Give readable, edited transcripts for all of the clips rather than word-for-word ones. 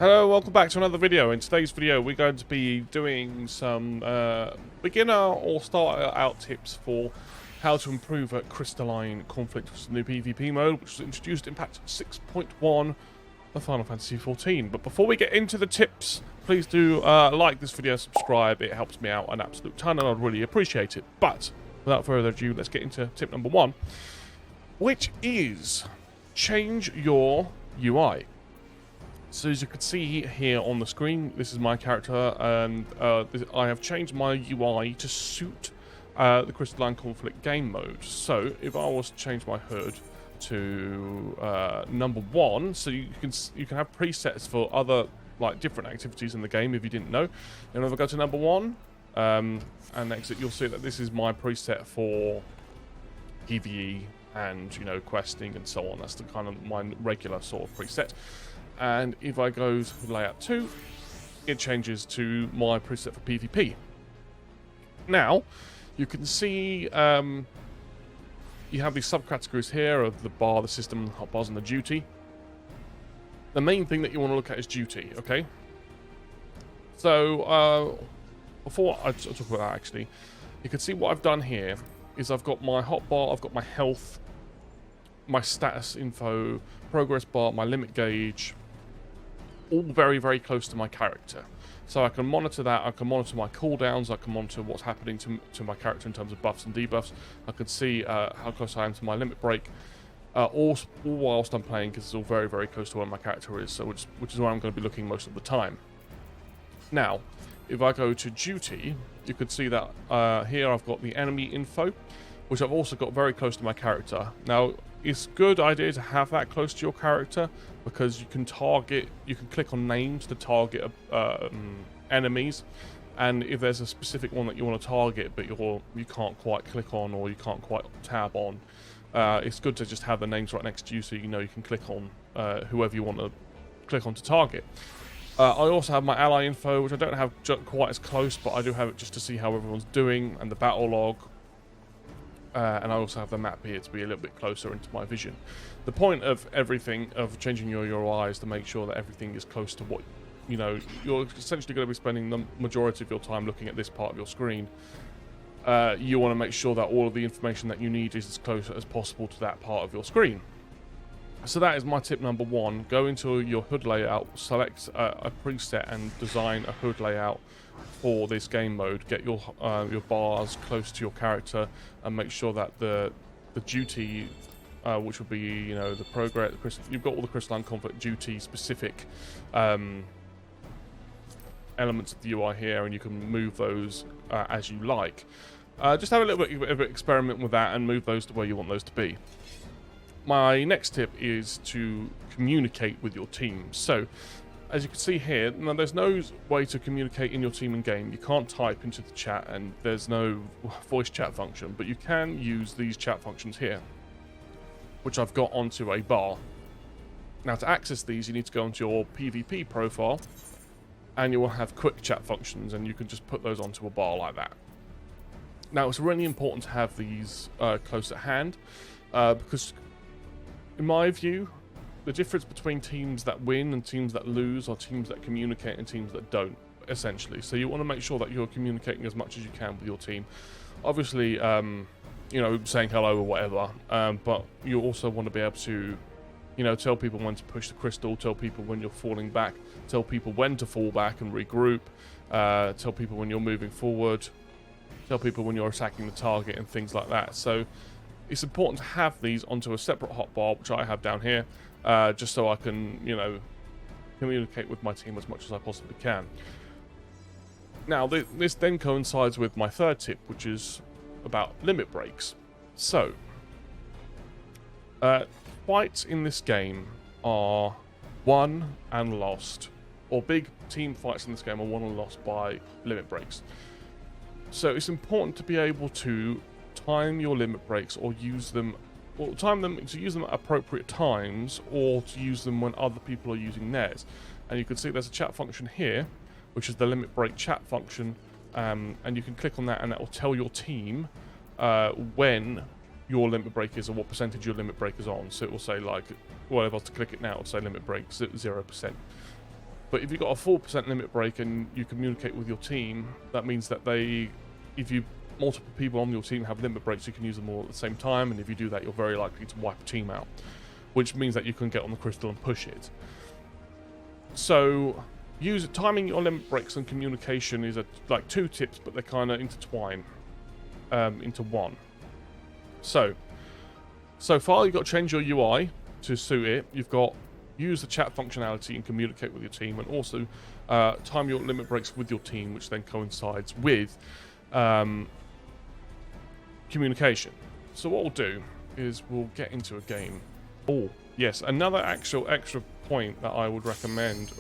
Hello, welcome back to another video. In today's video, we're going to be doing some beginner or starter out tips for how to improve at CrystallineConflict, which is the new PvP mode, which was introduced in patch 6.1 of Final Fantasy XIV. But before we get into the tips, please do like this video, subscribe. It helps me out an absolute ton, and I'd really appreciate it. But without further ado, let's get into tip number 1, which is change your UI. So as you can see here on the screen, this is my character, and I have changed my UI to suit the CrystallineConflict game mode. So if I was to change my HUD to number 1, so you can have presets for other different activities in the game if you didn't know. And if I go to number 1 and exit, you'll see that this is my preset for PvE and questing and so on. That's the kind of my regular sort of preset. And if I go to layout 2, it changes to my preset for PvP. Now, you can see you have these subcategories here of the bar, the system, the hotbars, and the duty. The main thing that you want to look at is duty, okay? So, before I talk about that, actually, you can see what I've done here is I've got my hotbar, I've got my health, my status info, progress bar, my limit gauge, all very, very close to my character. So I can monitor that, I can monitor my cooldowns, I can monitor what's happening to my character in terms of buffs and debuffs. I can see how close I am to my limit break, all whilst I'm playing, because it's all very, very close to where my character is, so which is where I'm going to be looking most of the time. Now, if I go to duty, you can see that here I've got the enemy info, which I've also got very close to my character. Now, it's a good idea to have that close to your character because you can click on names to target enemies, and if there's a specific one that you want to target but you can't quite click on or you can't quite tab on, it's good to just have the names right next to you so you know you can click on whoever you want to click on to target. I also have my ally info, which I don't have quite as close, but I do have it just to see how everyone's doing, and the battle log. And I also have the map here to be a little bit closer into my vision. The point of everything, of changing your UI, is to make sure that everything is close to what, you're essentially going to be spending the majority of your time looking at this part of your screen. You want to make sure that all of the information that you need is as close as possible to that part of your screen. So that is my tip number 1. Go into your HUD layout, select a preset and design a HUD layout for this game mode. Get your bars close to your character and make sure that the duty, which would be the progress, you've got all the CrystallineConflict duty specific elements of the UI here, and you can move those as you like. Just have a little bit of experiment with that and move those to where you want those to be. My next tip is to communicate with your team. So, as you can see here, now there's no way to communicate in your team in game. You can't type into the chat, and there's no voice chat function, but you can use these chat functions here, which I've got onto a bar. Now, to access these, you need to go onto your PvP profile, and you will have quick chat functions, and you can just put those onto a bar like that. Now, it's really important to have these close at hand, because in my view, the difference between teams that win and teams that lose are teams that communicate and teams that don't, essentially. So you want to make sure that you're communicating as much as you can with your team. Obviously, saying hello or whatever, but you also want to be able to, tell people when to push the crystal, tell people when you're falling back, tell people when to fall back and regroup, tell people when you're moving forward, tell people when you're attacking the target and things like that. So it's important to have these onto a separate hotbar, which I have down here, just so I can, communicate with my team as much as I possibly can. Now, this then coincides with my third tip, which is about limit breaks. So, fights in this game are won and lost, or big team fights in this game are won and lost by limit breaks. So it's important to be able to time your limit breaks, or use them at appropriate times, or to use them when other people are using theirs. And you can see there's a chat function here, which is the limit break chat function, and you can click on that, and that will tell your team when your limit break is, or what percentage your limit break is on. So it will say, like, well, if I was to click it now, it will say limit break 0%. But if you've got a 4% limit break and you communicate with your team, that means that if you multiple people on your team have limit breaks, you can use them all at the same time, and if you do that, you're very likely to wipe a team out, which means that you can get on the crystal and push it. So timing your limit breaks and communication is like 2 tips, but they kind of intertwine into one. So far you've got to change your UI to suit it. You've got use the chat functionality and communicate with your team, and also time your limit breaks with your team, which then coincides with communication. So what we'll do is we'll get into a game. Oh, yes, another actual extra point that I would recommend,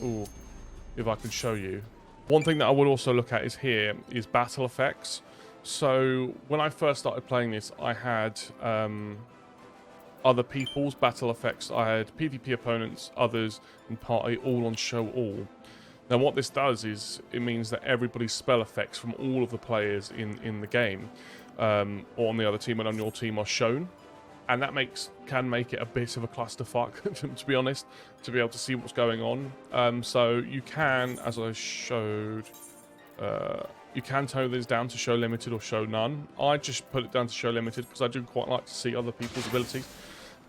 if I can show you. One thing that I would also look at is battle effects. So when I first started playing this, I had other people's battle effects. I had PvP opponents, others, and party all on show all. Now what this does is it means that everybody's spell effects from all of the players in the game or on the other team and on your team are shown, and that can make it a bit of a clusterfuck to be honest, to be able to see what's going on. So you can, as I showed, you can tone this down to show limited or show none. I just put it down to show limited because I do quite like to see other people's abilities.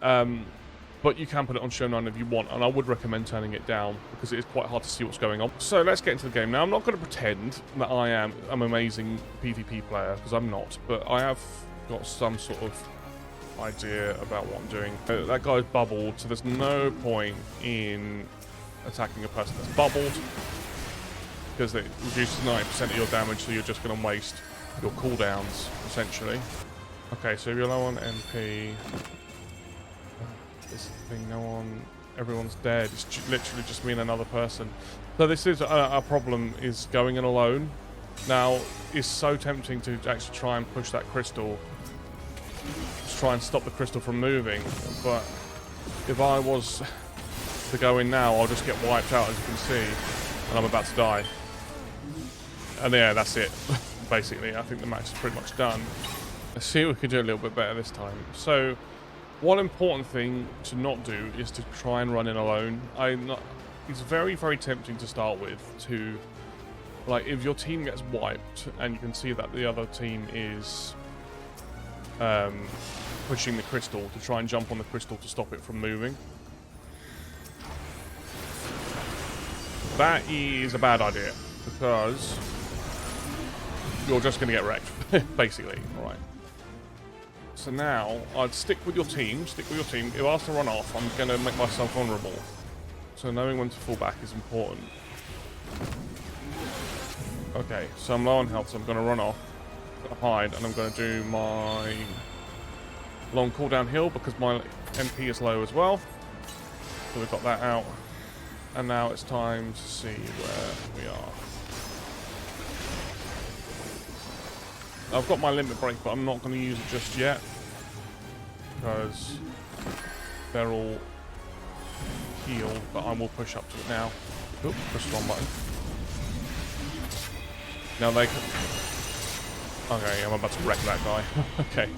But you can put it on show none if you want, and I would recommend turning it down because it is quite hard to see what's going on. So let's get into the game. Now, I'm not going to pretend that I'm an amazing PvP player, because I'm not, but I have got some sort of idea about what I'm doing. That guy's bubbled, so there's no point in attacking a person that's bubbled, because it reduces 90% of your damage, so you're just going to waste your cooldowns, essentially. Okay, so if you're low on MP... this thing, everyone's dead. It's literally just me and another person. So this is a problem, is going in alone. Now, it's so tempting to actually try and push that crystal, just try and stop the crystal from moving, but if I was to go in now, I'll just get wiped out, as you can see, and I'm about to die. And yeah, that's it. Basically, I think the match is pretty much done. Let's see if we can do a little bit better this time. So, one important thing to not do is to try and run in alone. It's very, very tempting to start with to, like, if your team gets wiped and you can see that the other team is pushing the crystal, to try and jump on the crystal to stop it from moving. That is a bad idea, because you're just going to get wrecked, basically. All right. So now, I'd stick with your team. If I was to run off, I'm going to make myself vulnerable. So knowing when to fall back is important. Okay, so I'm low on health, so I'm going to run off. I'm going to hide, and I'm going to do my long cooldown heal, because my MP is low as well. So we've got that out. And now it's time to see where we are. I've got my limit break, but I'm not going to use it just yet, because they're all healed, but I will push up to it now. Oop, push the wrong button. Now they can... Okay, I'm about to wreck that guy. Okay.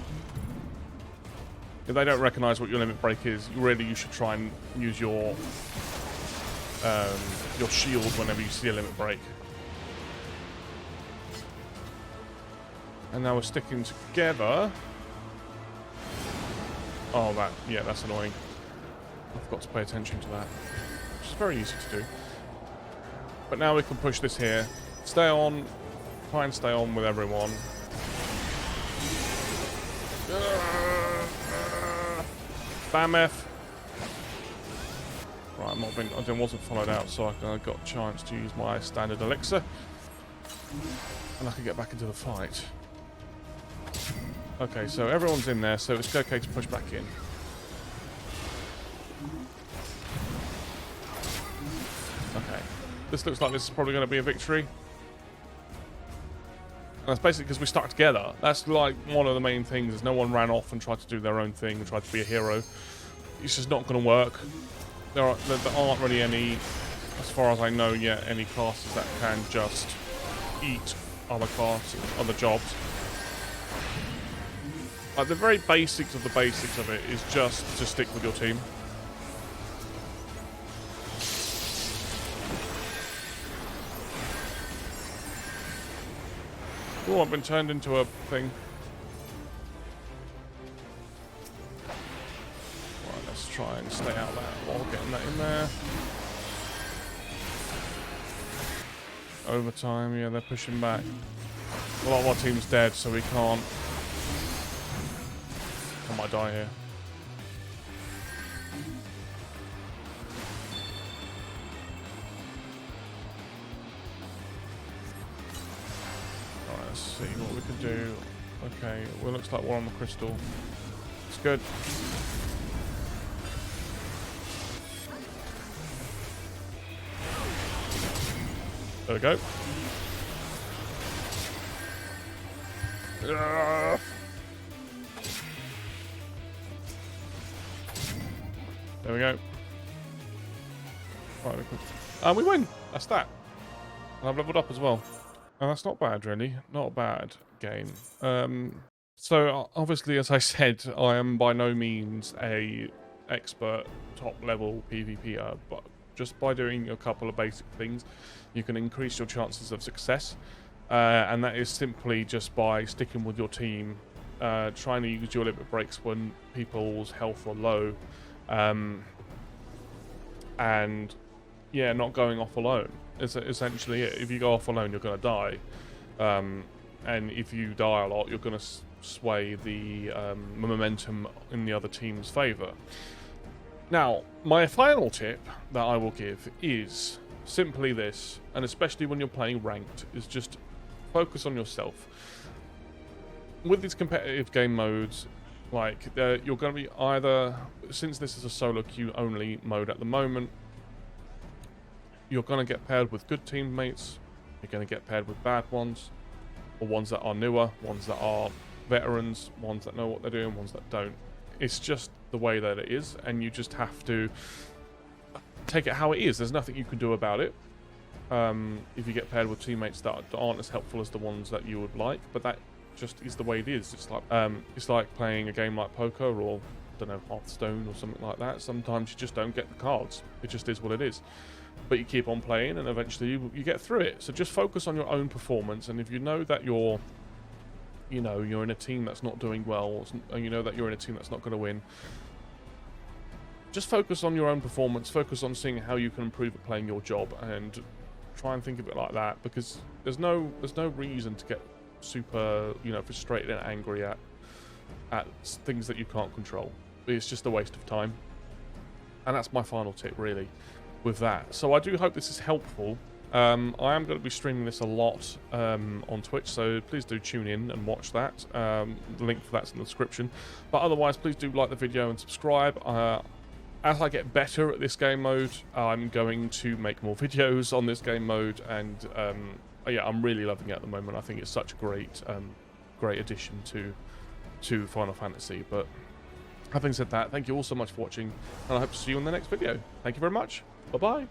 If they don't recognise what your limit break is, really you should try and use your shield whenever you see a limit break. And now we're sticking together. Oh, that's annoying. I forgot to pay attention to that. Which is very easy to do. But now we can push this here. Stay on. Try and stay on with everyone. Spam F. Right, I wasn't followed out, so I got a chance to use my standard elixir. And I can get back into the fight. Okay, so everyone's in there, so it's okay to push back in. Okay. This looks like this is probably going to be a victory. And that's basically because we stuck together. That's like one of the main things, is no one ran off and tried to do their own thing and tried to be a hero. It's just not going to work. There aren't really any, as far as I know yet, any classes that can just eat other classes, other jobs. Like, the very basics of the basics of it is just to stick with your team. Oh, I've been turned into a thing. Right, let's try and stay out there while getting that in there. Overtime, yeah, they're pushing back. A lot of our team's dead, so we can't. I might die here. Alright, let's see what we can do. Okay, well, looks like we're on the crystal. It's good. There we go. There we go. Right, and we win. That's that. And I've leveled up as well. And that's not bad, really. Not a bad game. So obviously, as I said, I am by no means a expert top level PvPer, but just by doing a couple of basic things, you can increase your chances of success. And that is simply just by sticking with your team, trying to use your limit breaks when people's health are low, and yeah, not going off alone is essentially it. If you go off alone, you're going to die, and if you die a lot, you're going to sway the momentum in the other team's favour. Now, my final tip that I will give is simply this, and especially when you're playing ranked, is just focus on yourself. With these competitive game modes, like, you're going to be either, since this is a solo queue only mode at the moment, you're going to get paired with good teammates, you're going to get paired with bad ones, or ones that are newer, ones that are veterans, ones that know what they're doing, ones that don't. It's just the way that it is, and you just have to take it how it is. There's nothing you can do about it. If you get paired with teammates that aren't as helpful as the ones that you would like, but that just is the way it is. It's like playing a game like poker or, I don't know, Hearthstone or something like that. Sometimes you just don't get the cards. It just is what it is. But you keep on playing, and eventually you get through it. So just focus on your own performance, and if you know that you're in a team that's not doing well, and you know that you're in a team that's not going to win, just focus on your own performance, focus on seeing how you can improve at playing your job, and try and think of it like that, because there's no reason to get super, frustrated and angry at things that you can't control. It's just a waste of time. And that's my final tip, really, with that. So I do hope this is helpful. I am going to be streaming this a lot on Twitch, so please do tune in and watch that. The link for that's in the description. But otherwise, please do like the video and subscribe. As I get better at this game mode, I'm going to make more videos on this game mode, and yeah, I'm really loving it at the moment. I think it's such a great addition to Final Fantasy. But having said that, thank you all so much for watching, and I hope to see you in the next video. Thank you very much. Bye-bye.